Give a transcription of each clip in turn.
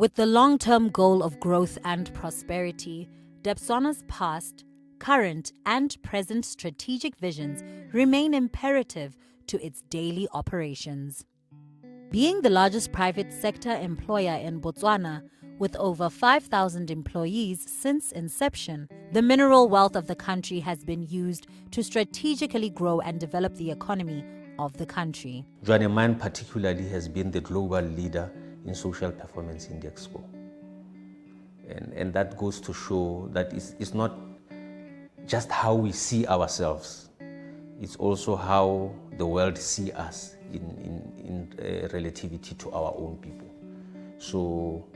With the long-term goal of growth and prosperity, Debswana's past, current, and present strategic visions remain imperative to its daily operations. Being the largest private sector employer in Botswana, with over 5,000 employees since inception, the mineral wealth of the country has been used to strategically grow and develop the economy of the country. Tshwane Mine particularly has been the global leader in social performance index score. And that goes to show that it's not just how we see ourselves, it's also how the world sees us in relativity to our own people. So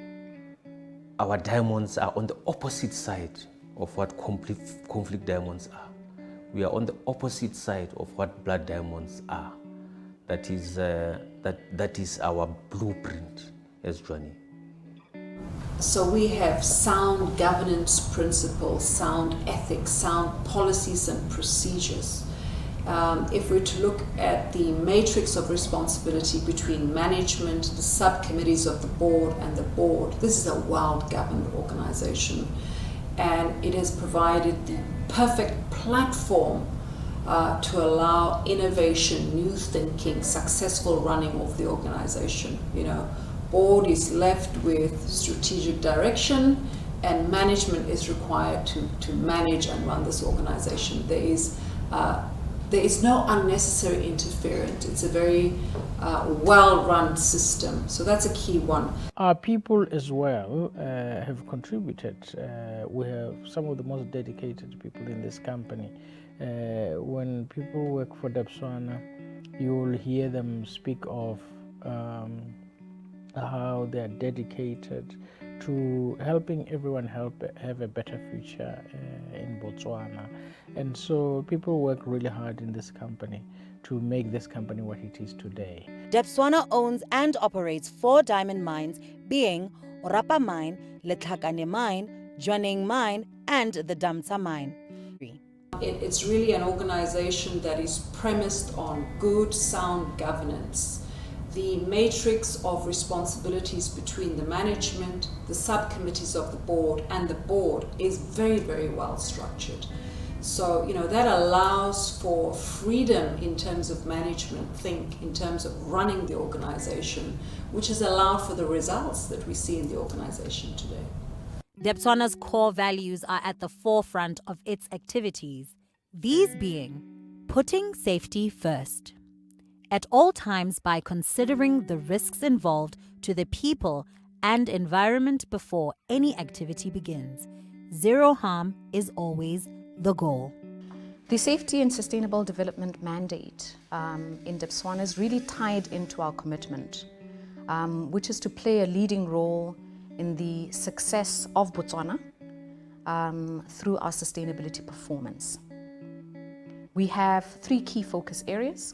our diamonds are on the opposite side of what conflict diamonds are. We are on the opposite side of what blood diamonds are. That is our blueprint as Tshwane. So we have sound governance principles, sound ethics, sound policies and procedures. If we're to look at the matrix of responsibility between management, the subcommittees of the board, and the board, this is a well-governed organization, and it has provided the perfect platform to allow innovation, new thinking, successful running of the organization. Board is left with strategic direction, and management is required to manage and run this organization. There is no unnecessary interference. It's a very well-run system. So that's a key one. Our people as well have contributed. We have some of the most dedicated people in this company. When people work for Debswana, you will hear them speak of how they are dedicated to helping everyone have a better future in Botswana. And so people work really hard in this company to make this company what it is today. Debswana owns and operates 4 diamond mines, being Orapa Mine, Letlhakane Mine, Tshwane Mine, and the Damtsha Mine. It's really an organization that is premised on good, sound governance. The matrix of responsibilities between the management, the subcommittees of the board, and the board is very, very well structured. So, that allows for freedom in terms of management, in terms of running the organization, which has allowed for the results that we see in the organization today. Debswana's core values are at the forefront of its activities, these being putting safety first at all times by considering the risks involved to the people and environment before any activity begins. Zero harm is always the goal. The Safety and Sustainable Development mandate in Debswana is really tied into our commitment, which is to play a leading role in the success of Botswana through our sustainability performance. We have 3 key focus areas,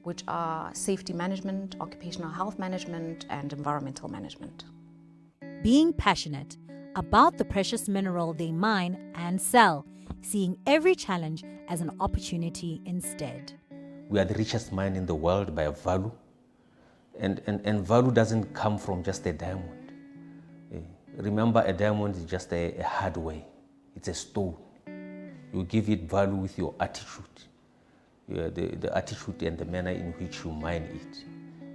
which are safety management, occupational health management, and environmental management. Being passionate about the precious mineral they mine and sell, seeing every challenge as an opportunity instead. We are the richest mine in the world by value, and value doesn't come from just a diamond. Remember, a diamond is just a hardware. It's a stone. You give it value with your attitude. The attitude and the manner in which you mine it.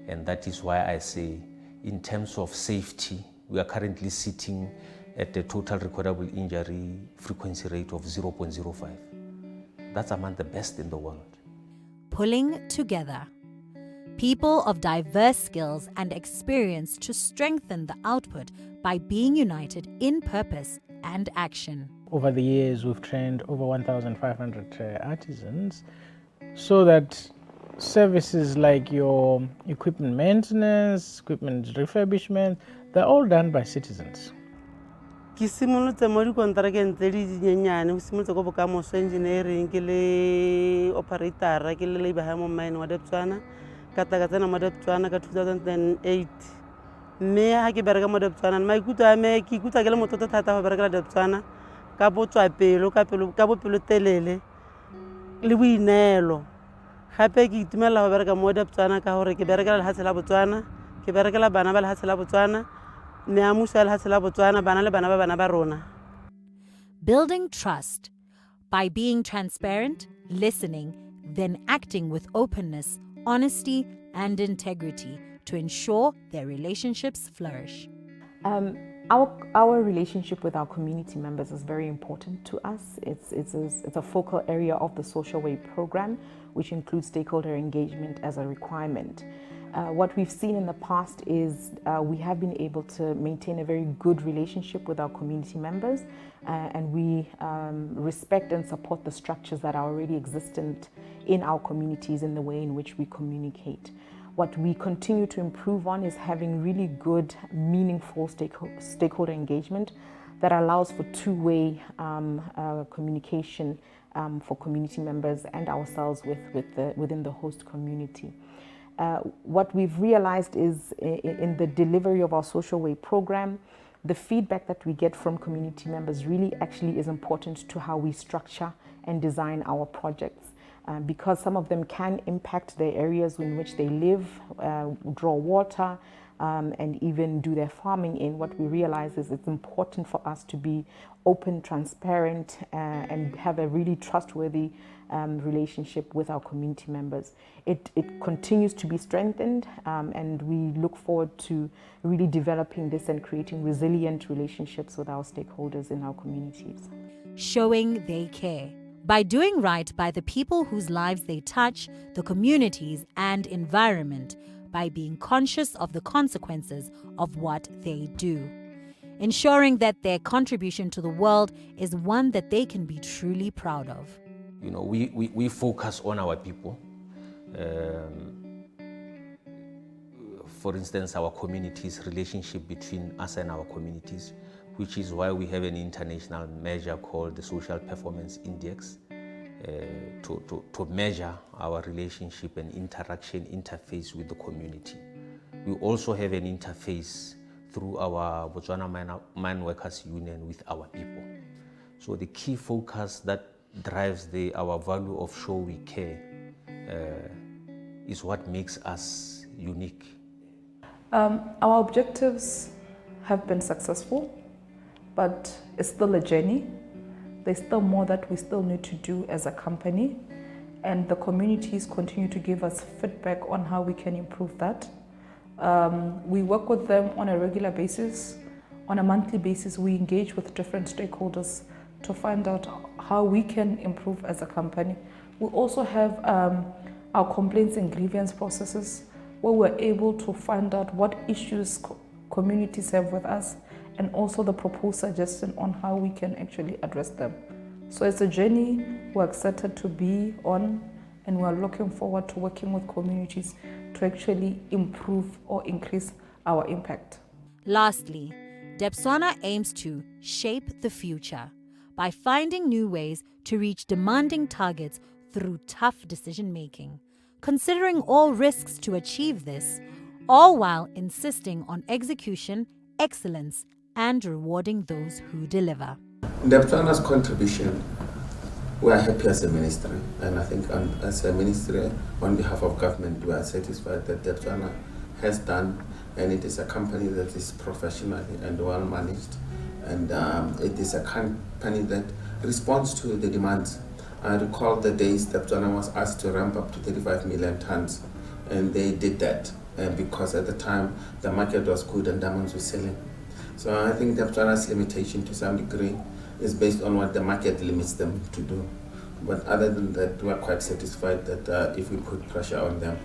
And that is why I say, in terms of safety, we are currently sitting at a total recordable injury frequency rate of 0.05. That's among the best in the world. Pulling together people of diverse skills and experience to strengthen the output by being united in purpose and action. Over the years, we've trained over 1,500 artisans, so that services like your equipment maintenance, equipment refurbishment, they're all done by citizens. Ke simolotse mo dikonterakeng tse di dinyenyane go simolotse ko bokamoso engineering ke le operator ke le labor mo mine wa Debswana ka tsena mo Debswana ka 2008 mme ha ke bereka mo Debswana maikutlo a me ke ikutla ke le motlotlo thata go berekela Debswana ka botswapelo ka bopelo telele le boineelo gape ke itumela go bereka mo Debswana ka gore ke berekela lehatshe la Botswana ke berekela bana ba lehatshe la Botswana ne amuso ya lefatshe la Botswana bana le bana ba rona. Building trust by being transparent, listening, then acting with openness, honesty, and integrity to ensure their relationships flourish. Our relationship with our community members is very important to us. It's a focal area of the Social Way program, which includes stakeholder engagement as a requirement. What we've seen in the past is we have been able to maintain a very good relationship with our community members, and we respect and support the structures that are already existent in our communities in the way in which we communicate. What we continue to improve on is having really good, meaningful stakeholder engagement that allows for two-way communication for community members and ourselves within the host community. What we've realized is in the delivery of our Social Way program, the feedback that we get from community members really actually is important to how we structure and design our projects. Because some of them can impact the areas in which they live, draw water, and even do their farming in. What we realize is it's important for us to be open, transparent, and have a really trustworthy relationship with our community members. It continues to be strengthened, and we look forward to really developing this and creating resilient relationships with our stakeholders in our communities. Showing they care. By doing right by the people whose lives they touch, the communities and environment, by being conscious of the consequences of what they do. Ensuring that their contribution to the world is one that they can be truly proud of. You know, we focus on our people. For instance, our communities, relationship between us and our communities, which is why we have an international measure called the Social Performance Index to measure our relationship and interface with the community. We also have an interface through our Botswana Mine Workers Union with our people. So the key focus that drives our value of show we care is what makes us unique. Our objectives have been successful, but it's still a journey. There's still more that we still need to do as a company, and the communities continue to give us feedback on how we can improve that. We work with them on a regular basis. On a monthly basis, we engage with different stakeholders to find out how we can improve as a company. We also have our complaints and grievance processes, where we're able to find out what issues communities have with us, and also the proposed suggestion on how we can actually address them. So it's a journey we're excited to be on, and we're looking forward to working with communities to actually improve or increase our impact. Lastly, Debswana aims to shape the future by finding new ways to reach demanding targets through tough decision-making, considering all risks to achieve this, all while insisting on execution, excellence, and rewarding those who deliver. Debswana's contribution, we are happy as a ministry, and I think as a ministry, on behalf of government, we are satisfied that Debswana has done, and it is a company that is professional and well managed, and it is a company that responds to the demands. I recall the days Debswana was asked to ramp up to 35 million tons, and they did that because at the time the market was good and diamonds were selling. So I think Debswana's limitation to some degree is based on what the market limits them to do. But other than that, we are quite satisfied that if we put pressure on them,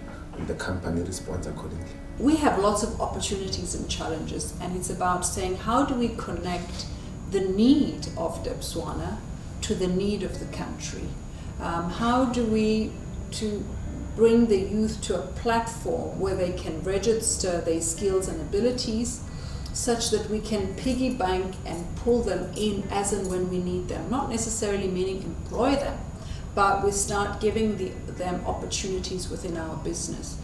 the company responds accordingly. We have lots of opportunities and challenges, and it's about saying how do we connect the need of Debswana to the need of the country? How do we bring the youth to a platform where they can register their skills and abilities, such that we can piggy bank and pull them in as and when we need them, not necessarily meaning employ them, but we start giving them opportunities within our business.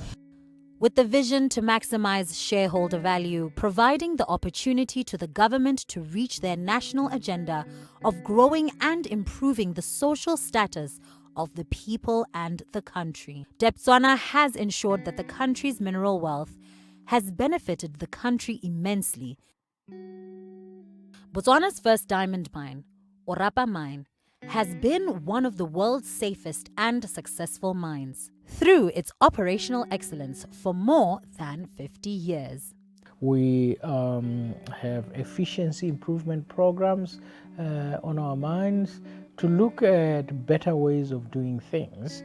With the vision to maximize shareholder value, providing the opportunity to the government to reach their national agenda of growing and improving the social status of the people and the country, Debswana has ensured that the country's mineral wealth has benefited the country immensely Botswana's first diamond mine, Orapa Mine, has been one of the world's safest and successful mines through its operational excellence for more than 50 years. We have efficiency improvement programs on our mines to look at better ways of doing things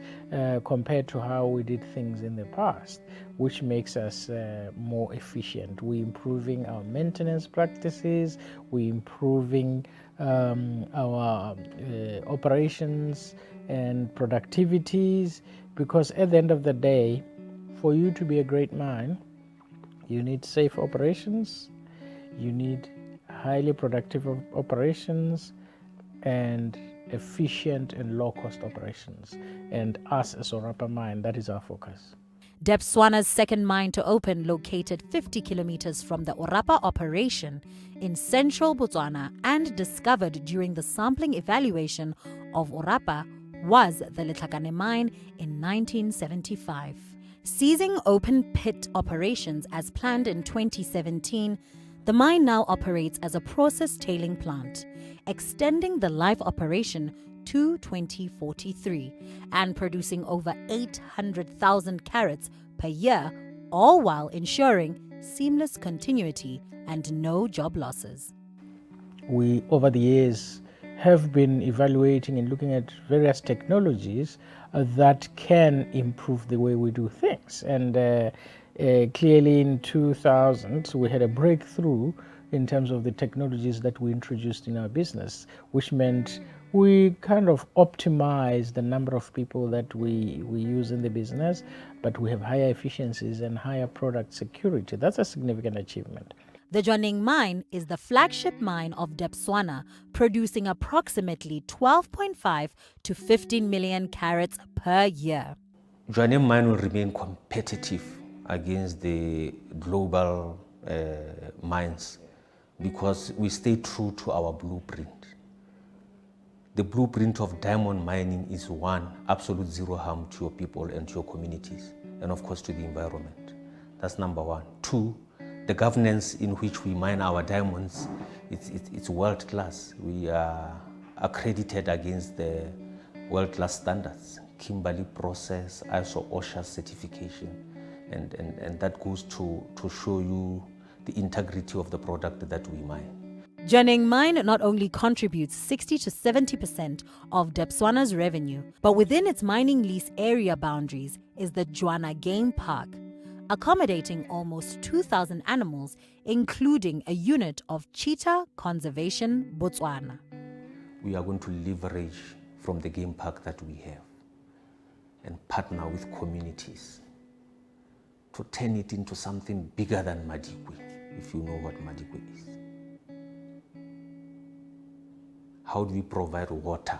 compared to how we did things in the past, which makes us more efficient. We're improving our maintenance practices, we're improving our operations and productivities, because at the end of the day, for you to be a great mine, you need safe operations, you need highly productive operations, and efficient and low-cost operations. And us as Orapa Mine, that is our focus. Debswana's second mine to open, located 50 kilometers from the Orapa operation in central Botswana and discovered during the sampling evaluation of Orapa, was the Letlhakane mine in 1975. Ceasing open pit operations as planned in 2017, the mine now operates as a process tailing plant, extending the life operation to 2043 and producing over 800,000 carats per year, all while ensuring seamless continuity and no job losses. We, over the years, have been evaluating and looking at various technologies that can improve the way we do things. And clearly in 2000, we had a breakthrough in terms of the technologies that we introduced in our business, which meant we kind of optimize the number of people that we use in the business, but we have higher efficiencies and higher product security. That's a significant achievement. The Jwaneng mine is the flagship mine of Debswana, producing approximately 12.5 to 15 million carats per year. Jwaneng mine will remain competitive against the global mines because we stay true to our blueprint. The blueprint of diamond mining is one, absolute zero harm to your people and to your communities, and of course to the environment. That's number one. Two, the governance in which we mine our diamonds, it's world class. We are accredited against the world class standards, Kimberley process, ISO OSHA certification, and that goes to show you the integrity of the product that we mine. Jwaneng mine not only contributes 60 to 70% of Debswana's revenue, but within its mining lease area boundaries is the Jwana Game Park, accommodating almost 2,000 animals, including a unit of Cheetah Conservation Botswana. We are going to leverage from the game park that we have and partner with communities to turn it into something bigger than Madikwe, if you know what Madikwe is. How do we provide water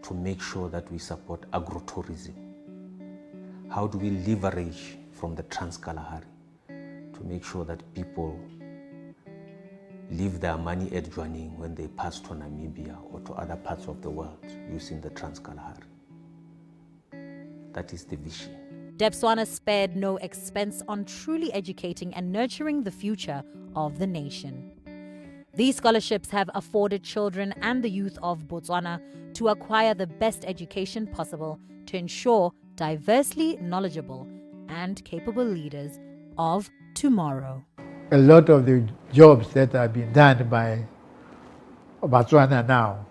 to make sure that we support agrotourism? How do we leverage from the Trans-Kalahari to make sure that people leave their money at Jwaneng when they pass to Namibia or to other parts of the world using the Trans-Kalahari? That is the vision. Debswana spared no expense on truly educating and nurturing the future of the nation. These scholarships have afforded children and the youth of Botswana to acquire the best education possible to ensure diversely knowledgeable and capable leaders of tomorrow. A lot of the jobs that are being done by Botswana now,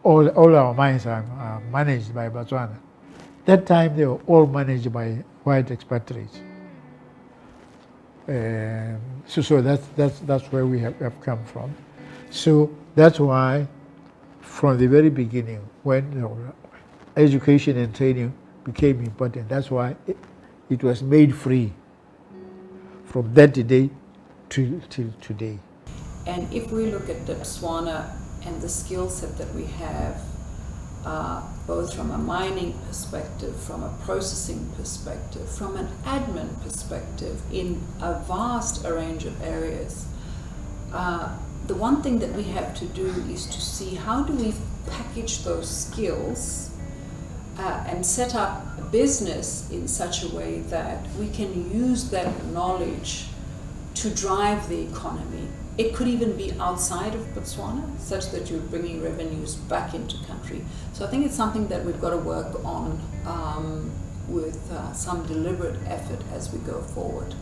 all our mines are managed by Botswana. That time they were all managed by white expatriates. So that's where we have come from. So that's why from the very beginning, when education and training became important, that's why it was made free from that day to today. And if we look at Debswana and the skill set that we have, both from a mining perspective, from a processing perspective, from an admin perspective, in a vast range of areas, the one thing that we have to do is to see how do we package those skills and set up a business in such a way that we can use that knowledge to drive the economy. It could even be outside of Botswana, such that you're bringing revenues back into country. So I think it's something that we've got to work on with some deliberate effort as we go forward.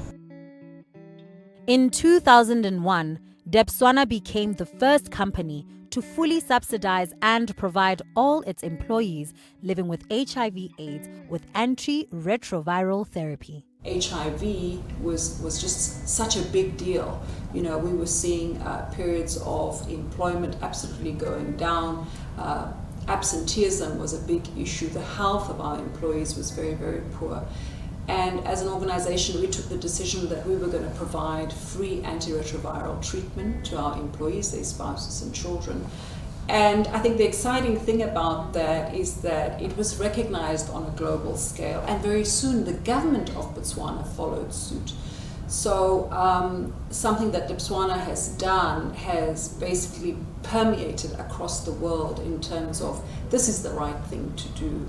In 2001, Debswana became the first company to fully subsidize and provide all its employees living with HIV/AIDS with antiretroviral therapy. HIV was just such a big deal. You know, we were seeing periods of employment absolutely going down. Absenteeism was a big issue. The health of our employees was very, very poor. And as an organization, we took the decision that we were going to provide free antiretroviral treatment to our employees, their spouses and children. And I think the exciting thing about that is that it was recognized on a global scale, and very soon the government of Botswana followed suit. So something that Debswana has done has basically permeated across the world in terms of this is the right thing to do.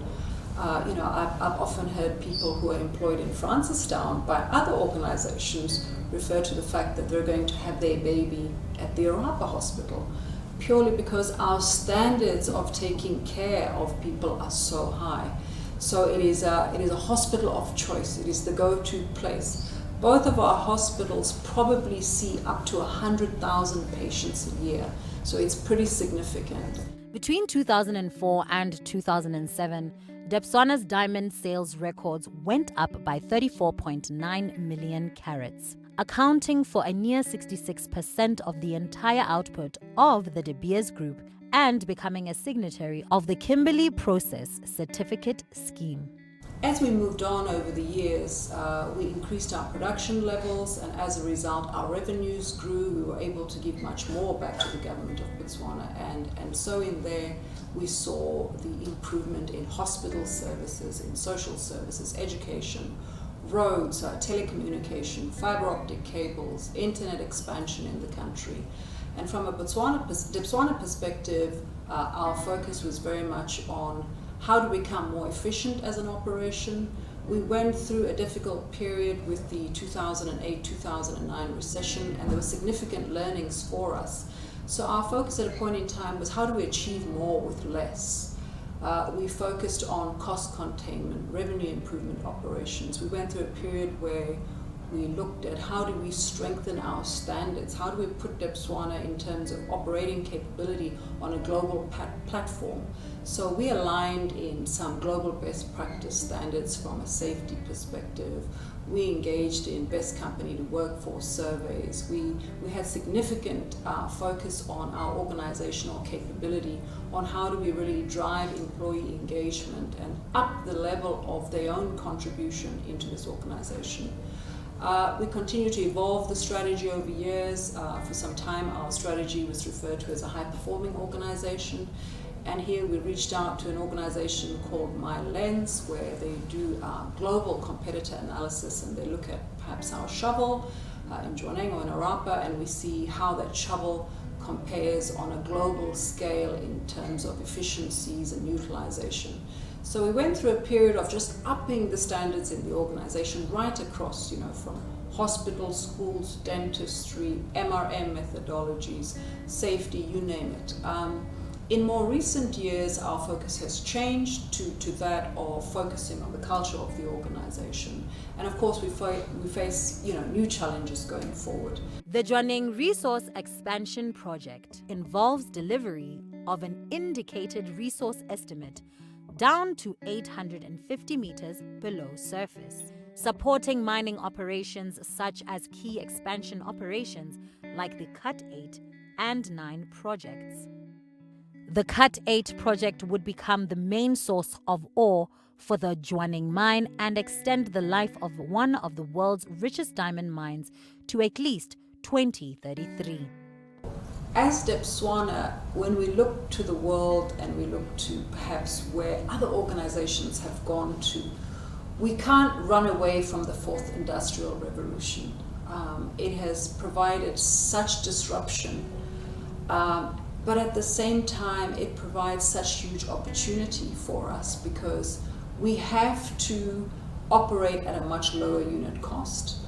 I've often heard people who are employed in Francistown by other organizations refer to the fact that they're going to have their baby at the Orapa Hospital, purely because our standards of taking care of people are so high. So it is a hospital of choice. It is the go-to place. Both of our hospitals probably see up to 100,000 patients a year, so it's pretty significant. Between 2004 and 2007, Debswana's diamond sales records went up by 34.9 million carats, accounting for a near 66% of the entire output of the De Beers Group and becoming a signatory of the Kimberley Process Certificate Scheme. As we moved on over the years, we increased our production levels, and as a result, our revenues grew. We were able to give much more back to the government of Botswana, and so in there, we saw the improvement in hospital services, in social services, education, roads, telecommunication, fiber optic cables, internet expansion in the country. And from a Debswana perspective, our focus was very much on how to become more efficient as an operation. We went through a difficult period with the 2008-2009 recession, and there were significant learnings for us. So our focus at a point in time was how do we achieve more with less? We focused on cost containment, revenue improvement operations. We went through a period where we looked at how do we strengthen our standards, how do we put Debswana in terms of operating capability on a global platform. So we aligned in some global best practice standards from a safety perspective. We engaged in best company to workforce surveys. We had significant focus on our organizational capability on how do we really drive employee engagement and up the level of their own contribution into this organization. We continue to evolve the strategy over years. For some time, our strategy was referred to as a high-performing organization. And here we reached out to an organization called MyLens, where they do global competitor analysis, and they look at perhaps our shovel in Jwaneng or in Orapa, and we see how that shovel compares on a global scale in terms of efficiencies and utilization. So we went through a period of just upping the standards in the organization right across, from hospitals, schools, dentistry, MRM methodologies, safety, you name it. In more recent years, our focus has changed to that of focusing on the culture of the organization. And of course, we face new challenges going forward. The Jwaneng Resource Expansion Project involves delivery of an indicated resource estimate down to 850 meters below surface, supporting mining operations such as key expansion operations like the Cut 8 and 9 projects. The Cut 8 project would become the main source of ore for the Jwaneng mine and extend the life of one of the world's richest diamond mines to at least 2033. As Debswana, when we look to the world and we look to perhaps where other organizations have gone to, we can't run away from the fourth industrial revolution. It has provided such disruption, but at the same time, it provides such huge opportunity for us because we have to operate at a much lower unit cost.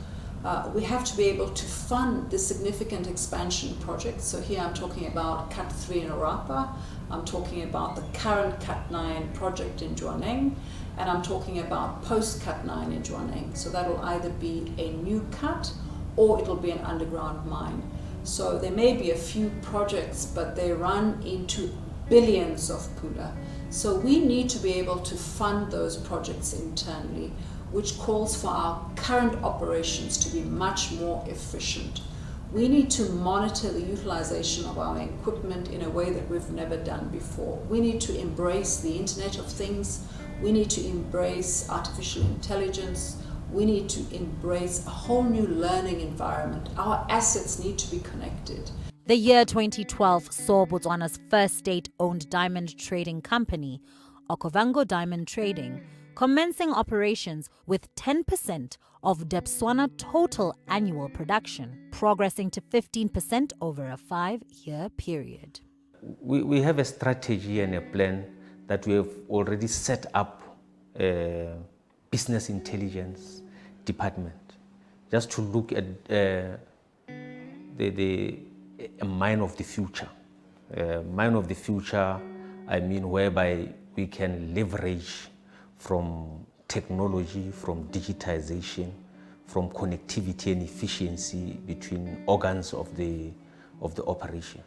We have to be able to fund the significant expansion projects. So here I'm talking about Cut 3 in Orapa, I'm talking about the current Cut 9 project in Jwaneng, and I'm talking about post Cut 9 in Jwaneng. So that will either be a new cut or it'll be an underground mine. So there may be a few projects, but they run into billions of pula. So we need to be able to fund those projects internally, which calls for our current operations to be much more efficient. We need to monitor the utilization of our equipment in a way that we've never done before. We need to embrace the Internet of Things. We need to embrace artificial intelligence. We need to embrace a whole new learning environment. Our assets need to be connected. The year 2012 saw Botswana's first state-owned diamond trading company, Okovango Diamond Trading, commencing operations with 10% of Debswana total annual production, progressing to 15% over a 5-year period. We have a strategy and a plan that we have already set up a business intelligence department, just to look at a mine of the future. Mine of the future, I mean, whereby we can leverage from technology, from digitization, from connectivity and efficiency between organs of the operation.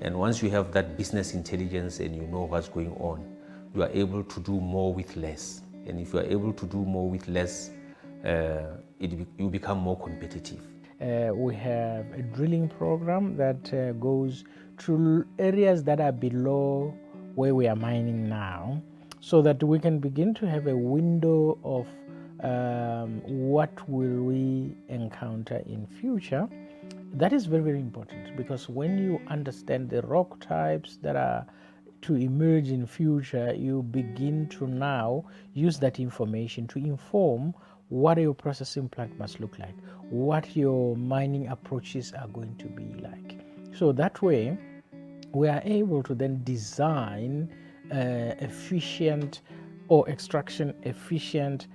And once you have that business intelligence and you know what's going on, you are able to do more with less. And if you are able to do more with less, you become more competitive. We have a drilling program that goes to areas that are below where we are mining now, so that we can begin to have a window of what will we encounter in future. That is very, very important, because when you understand the rock types that are to emerge in future, you begin to now use that information to inform what your processing plant must look like, what your mining approaches are going to be like. So that way, we are able to then design efficient or extraction efficient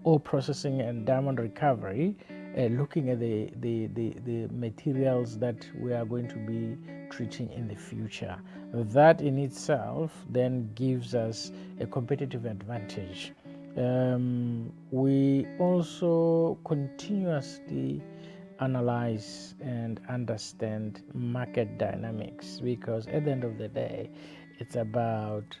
ore processing and diamond recovery, looking at the materials that we are going to be treating in the future. That in itself then gives us a competitive advantage. We also continuously analyze and understand market dynamics, because at the end of the day, it's about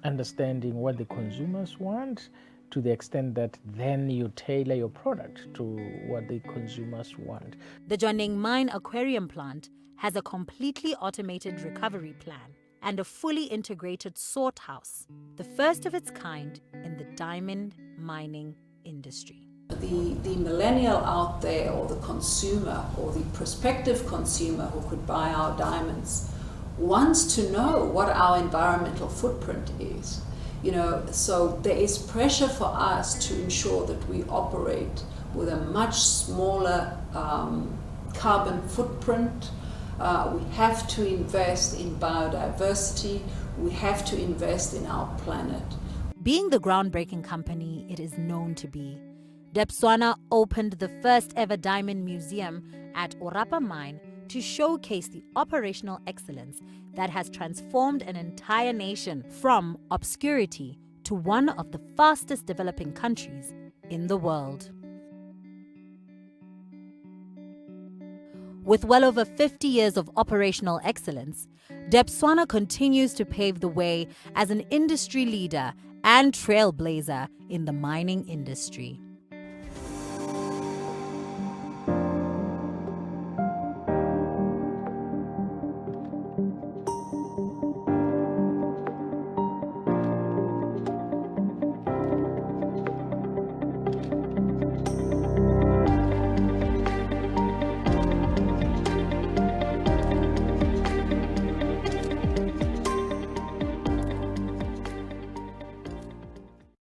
understanding what the consumers want, to the extent that then you tailor your product to what the consumers want. The Jwaneng Mine Aquarium Plant has a completely automated recovery plan and a fully integrated sort house, the first of its kind in the diamond mining industry. The millennial out there, or the consumer, or the prospective consumer who could buy our diamonds, wants to know what our environmental footprint is. So there is pressure for us to ensure that we operate with a much smaller carbon footprint. We have to invest in biodiversity. We have to invest in our planet. Being the groundbreaking company it is known to be, Debswana opened the first ever diamond museum at Orapa Mine to showcase the operational excellence that has transformed an entire nation from obscurity to one of the fastest developing countries in the world. With well over 50 years of operational excellence, Debswana continues to pave the way as an industry leader and trailblazer in the mining industry.